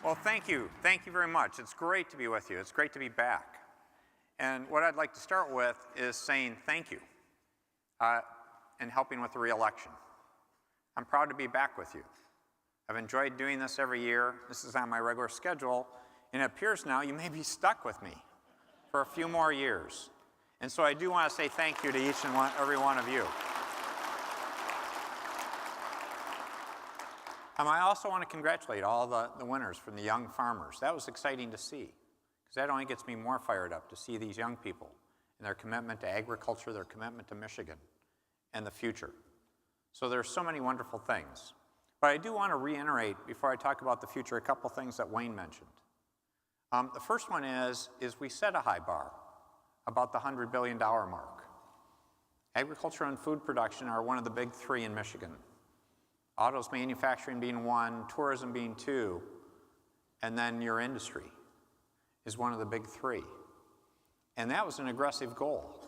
Well, thank you. Thank you very much. It's great to be with you. It's great to be back. And what I'd like to start with is saying thank you and helping with the re-election. I'm proud to be back with you. I've enjoyed doing this every year. This is on my regular schedule, and it appears now you may be stuck with me for a few more years. And so I do want to say thank you to each and every one of you. I also want to congratulate all the winners from the young farmers. That was exciting to see, because that only gets me more fired up to see these young people and their commitment to agriculture, their commitment to Michigan, and the future. So there's so many wonderful things. But I do want to reiterate, before I talk about the future, a couple things that Wayne mentioned. The first one is we set a high bar about the $100 billion mark. Agriculture and food production are one of the big three in Michigan. Autos manufacturing being one, tourism being two, and then your industry is one of the big three. And that was an aggressive goal.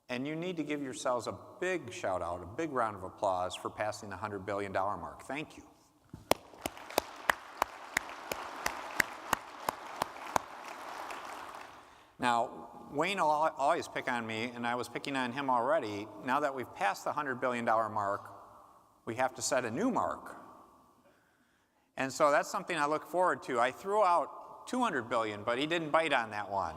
And you need to give yourselves a big shout out, a big round of applause for passing the $100 billion mark. Thank you. Now, Wayne will always pick on me, and I was picking on him already. Now that we've passed the $100 billion mark, we have to set a new mark. And so that's something I look forward to. I threw out $200 billion, but he didn't bite on that one.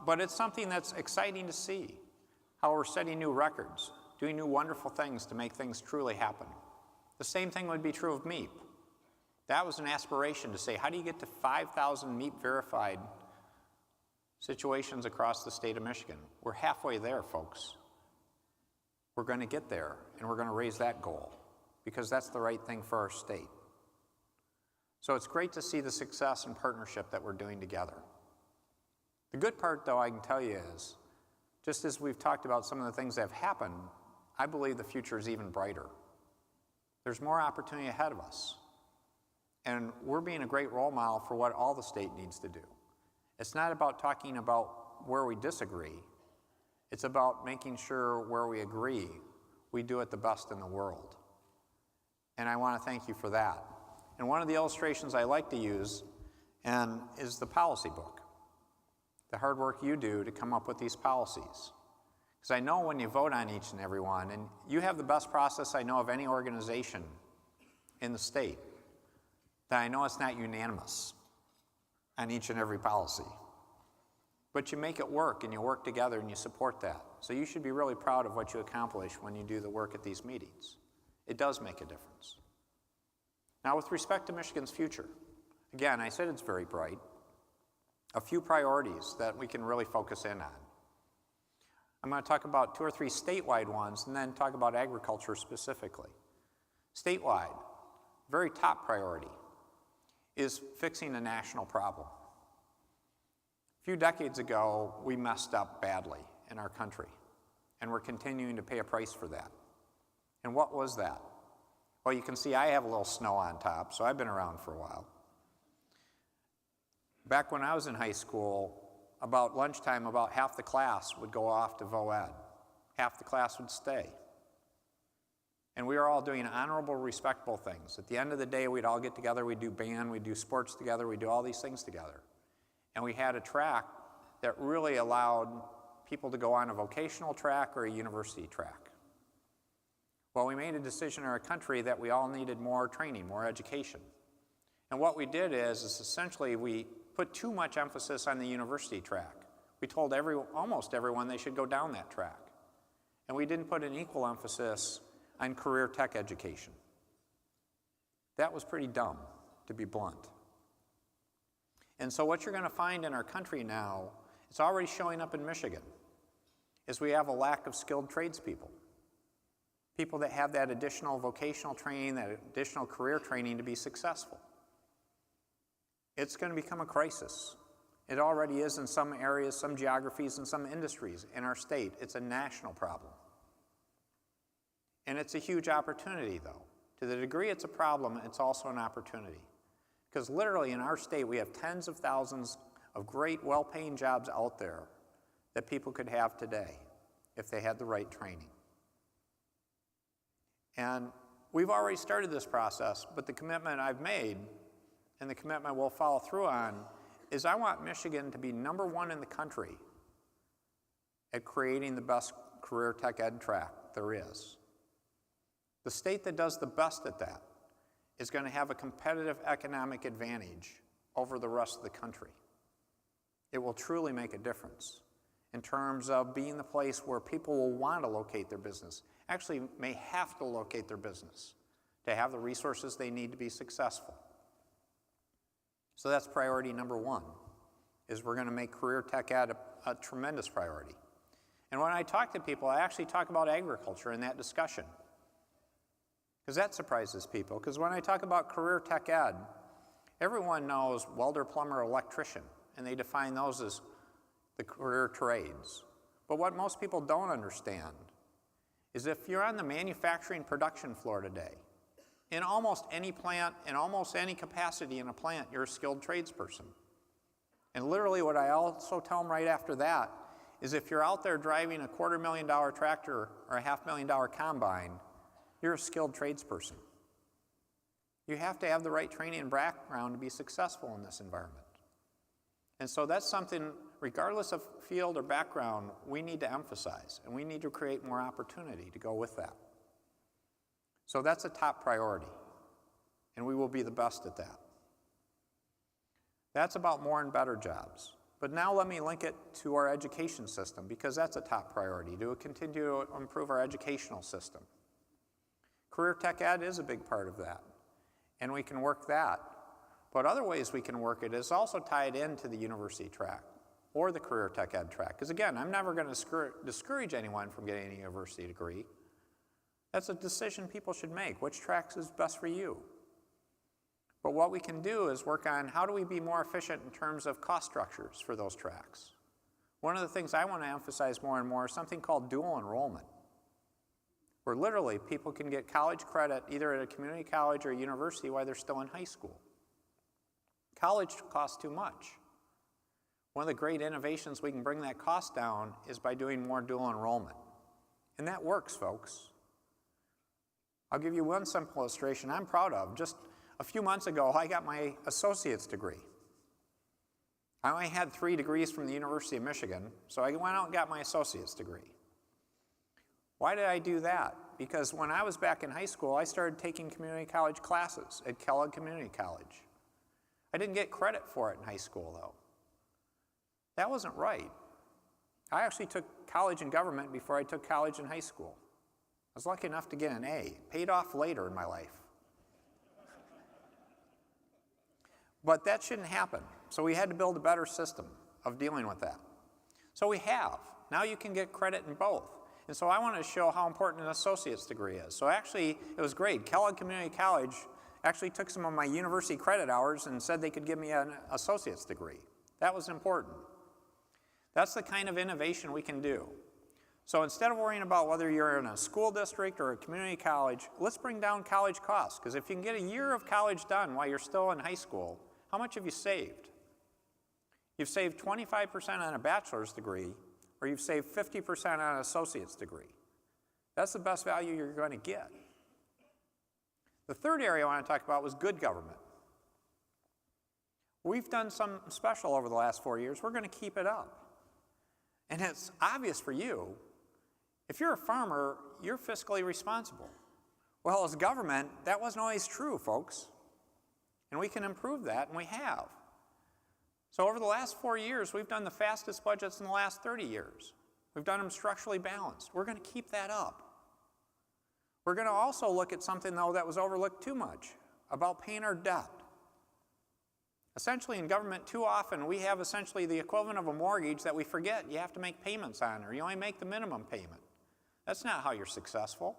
But it's something that's exciting to see, how we're setting new records, doing new wonderful things to make things truly happen. The same thing would be true of MEAP. That was an aspiration to say, how do you get to 5,000 MEAP verified situations across the state of Michigan? We're halfway there, folks. We're going to get there, and we're going to raise that goal, because that's the right thing for our state. So it's great to see the success and partnership that we're doing together. The good part, though, I can tell you is, just as we've talked about some of the things that have happened, I believe the future is even brighter. There's more opportunity ahead of us. And we're being a great role model for what all the state needs to do. It's not about talking about where we disagree. It's about making sure where we agree, we do it the best in the world. And I want to thank you for that. And one of the illustrations I like to use is the policy book. The hard work you do to come up with these policies. Because I know when you vote on each and every one, and you have the best process I know of any organization in the state, that I know it's not unanimous on each and every policy. But you make it work, and you work together, and you support that. So you should be really proud of what you accomplish when you do the work at these meetings. It does make a difference. Now, with respect to Michigan's future, again, I said it's very bright. A few priorities that we can really focus in on. I'm going to talk about 2 or 3 statewide ones, and then talk about agriculture specifically. Statewide, very top priority is fixing a national problem. A few decades ago, we messed up badly in our country, and we're continuing to pay a price for that. And what was that? Well, you can see I have a little snow on top, so I've been around for a while. Back when I was in high school, about lunchtime, about half the class would go off to vo-ed. Half the class would stay. And we were all doing honorable, respectable things. At the end of the day, we'd all get together, we'd do band, we'd do sports together, we'd do all these things together. And we had a track that really allowed people to go on a vocational track or a university track. Well, we made a decision in our country that we all needed more training, more education. And what we did is essentially we put too much emphasis on the university track. We told almost everyone they should go down that track. And we didn't put an equal emphasis on career tech education. That was pretty dumb, to be blunt. And so what you're going to find in our country now, it's already showing up in Michigan, is we have a lack of skilled tradespeople. People that have that additional vocational training, that additional career training to be successful. It's going to become a crisis. It already is in some areas, some geographies, and some industries in our state. It's a national problem. And it's a huge opportunity, though. To the degree it's a problem, it's also an opportunity. Because literally in our state, we have tens of thousands of great, well-paying jobs out there that people could have today if they had the right training. And we've already started this process, but the commitment I've made and the commitment we'll follow through on, is I want Michigan to be #1 in the country at creating the best career tech ed track there is. The state that does the best at that is going to have a competitive economic advantage over the rest of the country. It will truly make a difference in terms of being the place where people will want to locate their business, actually may have to locate their business to have the resources they need to be successful. So that's priority #1, is we're going to make career tech ed a tremendous priority. And when I talk to people, I actually talk about agriculture in that discussion, because that surprises people. Because when I talk about career tech ed, everyone knows welder, plumber, electrician, and they define those as the career trades. But what most people don't understand is if you're on the manufacturing production floor today, in almost any plant, in almost any capacity in a plant, you're a skilled tradesperson. And literally what I also tell them right after that is if you're out there driving a $250,000 tractor or a $500,000 combine, you're a skilled tradesperson. You have to have the right training and background to be successful in this environment. And so that's something, regardless of field or background, we need to emphasize, and we need to create more opportunity to go with that. So that's a top priority, and we will be the best at that. That's about more and better jobs. But now let me link it to our education system, because that's a top priority, to continue to improve our educational system. Career tech ed is a big part of that, and we can work that. But other ways we can work it is also tied into the university track or the career tech ed track. Because again, I'm never going to discourage anyone from getting a university degree. That's a decision people should make. Which tracks is best for you? But what we can do is work on how do we be more efficient in terms of cost structures for those tracks. One of the things I want to emphasize more and more is something called dual enrollment, where literally people can get college credit either at a community college or a university while they're still in high school. College costs too much. One of the great innovations we can bring that cost down is by doing more dual enrollment. And that works, folks. I'll give you one simple illustration I'm proud of. Just a few months ago, I got my associate's degree. I only had 3 degrees from the University of Michigan, so I went out and got my associate's degree. Why did I do that? Because when I was back in high school, I started taking community college classes at Kellogg Community College. I didn't get credit for it in high school, though. That wasn't right. I actually took college in government before I took college in high school. I was lucky enough to get an A. Paid off later in my life. But that shouldn't happen. So we had to build a better system of dealing with that. So we have. Now you can get credit in both. And so I wanted to show how important an associate's degree is. So actually, it was great. Kellogg Community College actually took some of my university credit hours and said they could give me an associate's degree. That was important. That's the kind of innovation we can do. So instead of worrying about whether you're in a school district or a community college, let's bring down college costs. Because if you can get a year of college done while you're still in high school, how much have you saved? You've saved 25% on a bachelor's degree, or you've saved 50% on an associate's degree. That's the best value you're going to get. The third area I want to talk about was good government. We've done something special over the last 4 years. We're going to keep it up. And it's obvious for you. If you're a farmer, you're fiscally responsible. Well, as government, that wasn't always true, folks. And we can improve that, and we have. So over the last 4 years, we've done the fastest budgets in the last 30 years. We've done them structurally balanced. We're going to keep that up. We're going to also look at something, though, that was overlooked too much, about paying our debt. Essentially, in government, too often, we have essentially the equivalent of a mortgage that we forget you have to make payments on, or you only make the minimum payment. That's not how you're successful.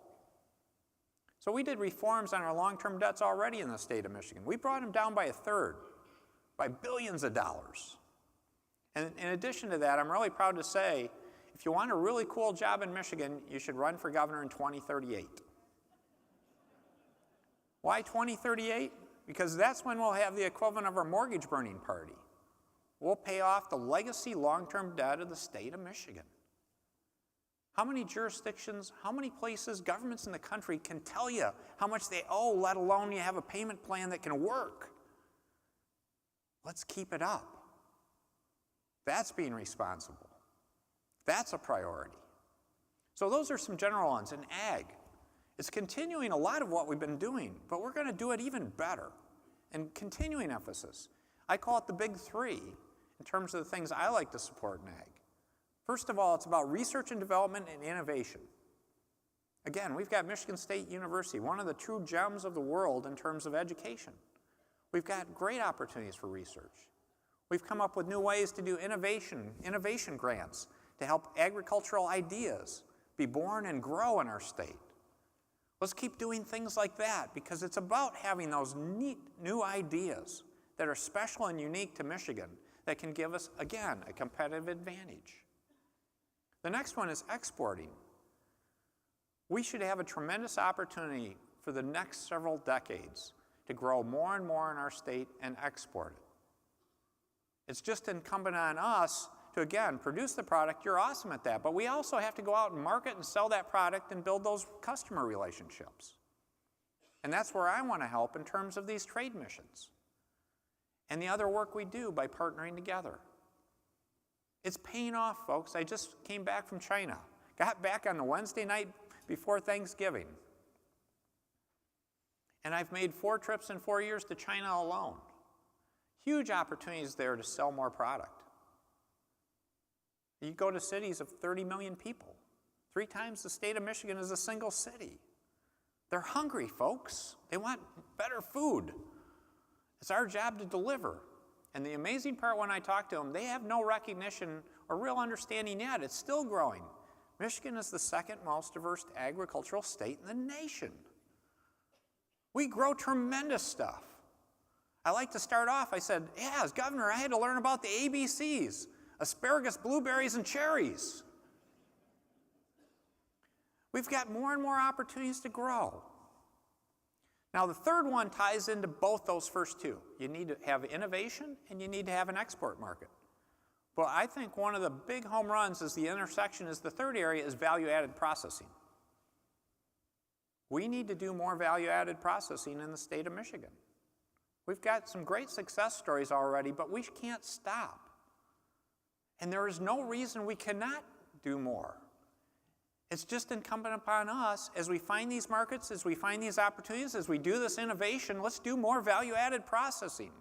So we did reforms on our long-term debts already in the state of Michigan. We brought them down by 1/3, by billions of dollars. And in addition to that, I'm really proud to say, if you want a really cool job in Michigan, you should run for governor in 2038. Why 2038? Because that's when we'll have the equivalent of our mortgage burning party. We'll pay off the legacy long-term debt of the state of Michigan. How many jurisdictions, how many places, governments in the country can tell you how much they owe, let alone you have a payment plan that can work? Let's keep it up. That's being responsible. That's a priority. So those are some general ones. In ag, it's continuing a lot of what we've been doing, but we're going to do it even better. And continuing emphasis. I call it the big three in terms of the things I like to support in ag. First of all, it's about research and development and innovation. Again, we've got Michigan State University, one of the true gems of the world in terms of education. We've got great opportunities for research. We've come up with new ways to do innovation grants to help agricultural ideas be born and grow in our state. Let's keep doing things like that because it's about having those neat new ideas that are special and unique to Michigan that can give us, again, a competitive advantage. The next one is exporting. We should have a tremendous opportunity for the next several decades to grow more and more in our state and export it. It's just incumbent on us to, again, produce the product. You're awesome at that, but we also have to go out and market and sell that product and build those customer relationships. And that's where I want to help in terms of these trade missions and the other work we do by partnering together. It's paying off, folks. I just came back from China. Got back on the Wednesday night before Thanksgiving. And I've made 4 trips in 4 years to China alone. Huge opportunities there to sell more product. You go to cities of 30 million people. 3 times the state of Michigan is a single city. They're hungry, folks. They want better food. It's our job to deliver. And the amazing part when I talk to them, they have no recognition or real understanding yet. It's still growing. Michigan is the second most diverse agricultural state in the nation. We grow tremendous stuff. I like to start off, I said, yeah, as governor, I had to learn about the ABCs, asparagus, blueberries, and cherries. We've got more and more opportunities to grow. Now, the third one ties into both those first two. You need to have innovation, and you need to have an export market. But I think one of the big home runs is the intersection is the third area is value-added processing. We need to do more value-added processing in the state of Michigan. We've got some great success stories already, but we can't stop. And there is no reason we cannot do more. It's just incumbent upon us as we find these markets, as we find these opportunities, as we do this innovation, let's do more value-added processing.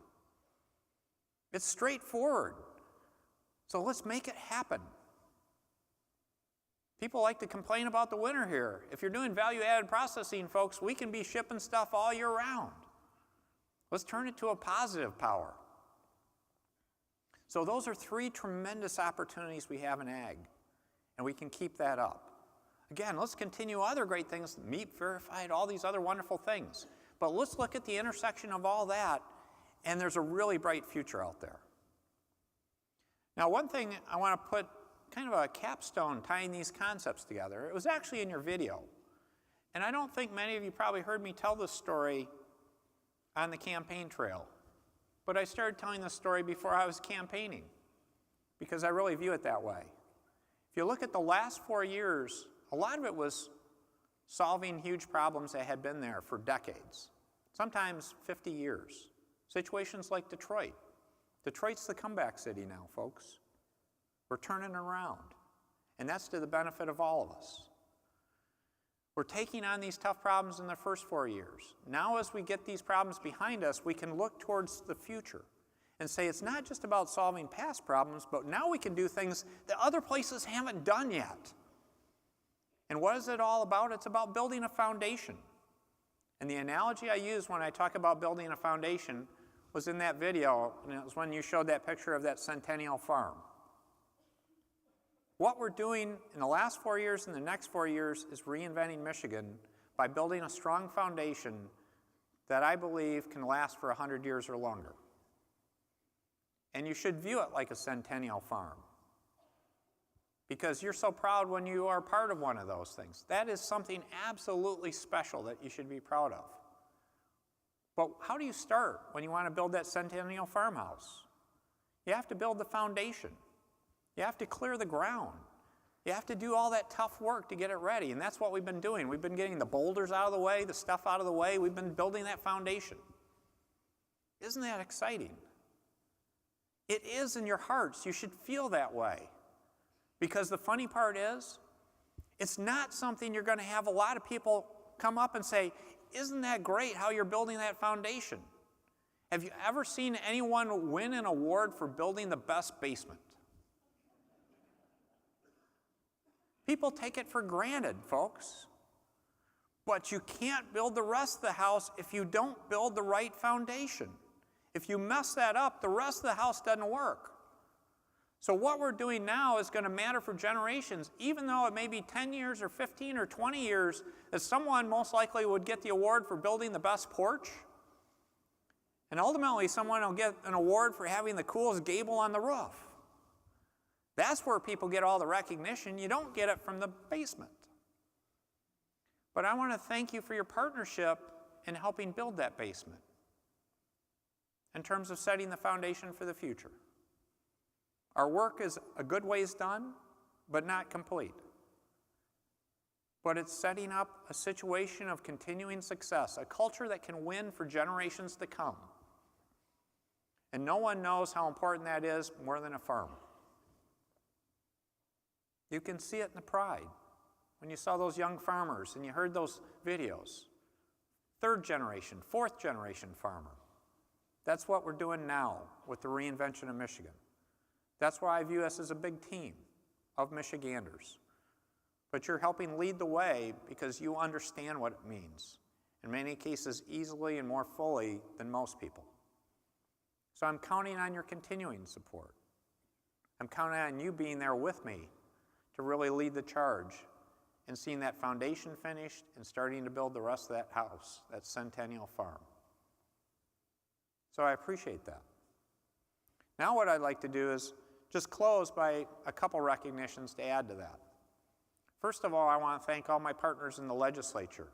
It's straightforward. So let's make it happen. People like to complain about the winter here. If you're doing value-added processing, folks, we can be shipping stuff all year round. Let's turn it to a positive power. So those are 3 tremendous opportunities we have in ag, and we can keep that up. Again, let's continue other great things, meat verified, all these other wonderful things. But let's look at the intersection of all that, and there's a really bright future out there. Now, one thing I want to put kind of a capstone tying these concepts together. It was actually in your video. And I don't think many of you probably heard me tell this story on the campaign trail. But I started telling this story before I was campaigning because I really view it that way. If you look at the last 4 years, a lot of it was solving huge problems that had been there for decades, sometimes 50 years. Situations like Detroit. Detroit's the comeback city now, folks. We're turning around, and that's to the benefit of all of us. We're taking on these tough problems in the first 4 years. Now as we get these problems behind us, we can look towards the future and say it's not just about solving past problems, but now we can do things that other places haven't done yet. And what is it all about? It's about building a foundation. And the analogy I use when I talk about building a foundation was in that video, and it was when you showed that picture of that Centennial Farm. What we're doing in the last 4 years and the next 4 years is reinventing Michigan by building a strong foundation that I believe can last for 100 years or longer. And you should view it like a Centennial Farm because you're so proud when you are part of one of those things. That is something absolutely special that you should be proud of. But how do you start when you want to build that Centennial Farmhouse? You have to build the foundation. You have to clear the ground. You have to do all that tough work to get it ready, and that's what we've been doing. We've been getting the boulders out of the way, the stuff out of the way. We've been building that foundation. Isn't that exciting? It is in your hearts. You should feel that way. Because the funny part is, it's not something you're going to have a lot of people come up and say, isn't that great how you're building that foundation? Have you ever seen anyone win an award for building the best basement? People take it for granted, folks. But you can't build the rest of the house if you don't build the right foundation. If you mess that up, the rest of the house doesn't work. So what we're doing now is going to matter for generations, even though it may be 10 years or 15 or 20 years that someone most likely would get the award for building the best porch. And ultimately, someone will get an award for having the coolest gable on the roof. That's where people get all the recognition. You don't get it from the basement. But I want to thank you for your partnership in helping build that basement in terms of setting the foundation for the future. Our work is a good ways done, but not complete. But it's setting up a situation of continuing success, a culture that can win for generations to come. And no one knows how important that is more than a farmer. You can see it in the pride. When you saw those young farmers and you heard those videos, third generation, fourth generation farmer. That's what we're doing now with the reinvention of Michigan. That's why I view us as a big team of Michiganders. But you're helping lead the way because you understand what it means, in many cases easily and more fully than most people. So I'm counting on your continuing support. I'm counting on you being there with me to really lead the charge and seeing that foundation finished and starting to build the rest of that house, that centennial farm. So I appreciate that. Now what I'd like to do is just close by a couple recognitions to add to that. First of all, I want to thank all my partners in the legislature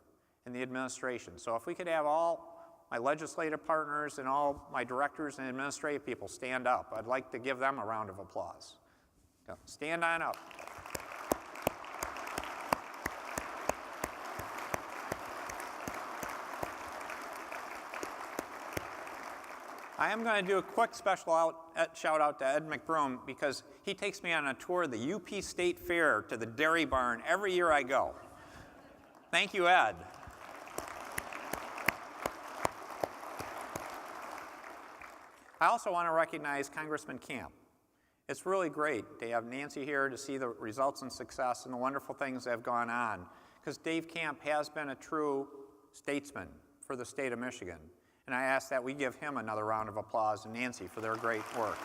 and the administration. So if we could have all my legislative partners and all my directors and administrative people stand up, I'd like to give them a round of applause. Stand on up. I am going to do a quick special shout out to Ed McBroom because he takes me on a tour of the UP State Fair to the dairy barn every year I go. Thank you, Ed. I also want to recognize Congressman Camp. It's really great to have Nancy here to see the results and success and the wonderful things that have gone on, because Dave Camp has been a true statesman for the state of Michigan. And I ask that we give him another round of applause and Nancy for their great work.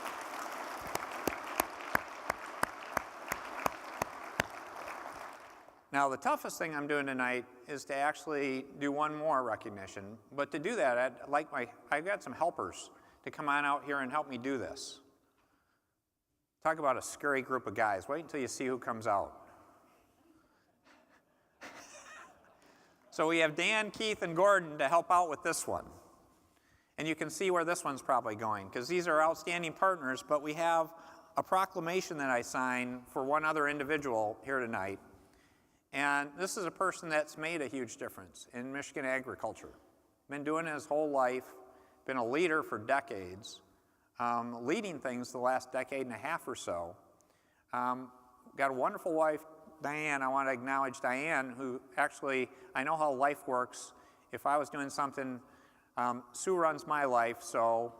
Now, the toughest thing I'm doing tonight is to actually do one more recognition. But to do that, I've got some helpers to come on out here and help me do this. Talk about a scary group of guys. Wait until you see who comes out. So we have Dan, Keith, and Gordon to help out with this one. And you can see where this one's probably going, because these are outstanding partners, but we have a proclamation that I signed for one other individual here tonight. And this is a person that's made a huge difference in Michigan agriculture. Been doing it his whole life, been a leader for decades, leading things the last decade and a half or so. Got a wonderful wife, Diane. I want to acknowledge Diane, who actually, I know how life works. If I was doing something, Sue runs my life, so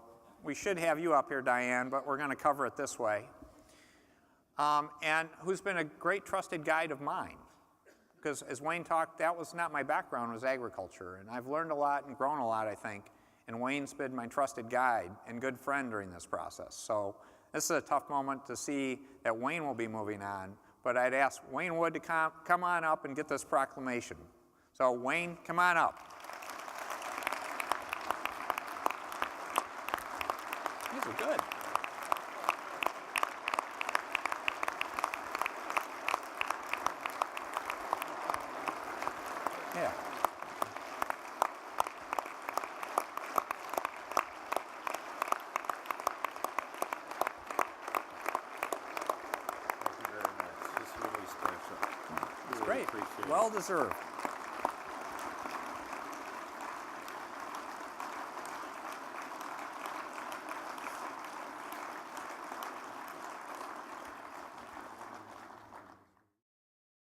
we should have you up here, Diane, but we're going to cover it this way. And who's been a great trusted guide of mine. Because as Wayne talked, that was not my background, was agriculture. And I've learned a lot and grown a lot, I think. And Wayne's been my trusted guide and good friend during this process. So this is a tough moment to see that Wayne will be moving on. But I'd ask Wayne Wood to come on up and get this proclamation. So Wayne, come on up. These are good. Yeah. Thank you very much. This is really special. It's great. Well deserved.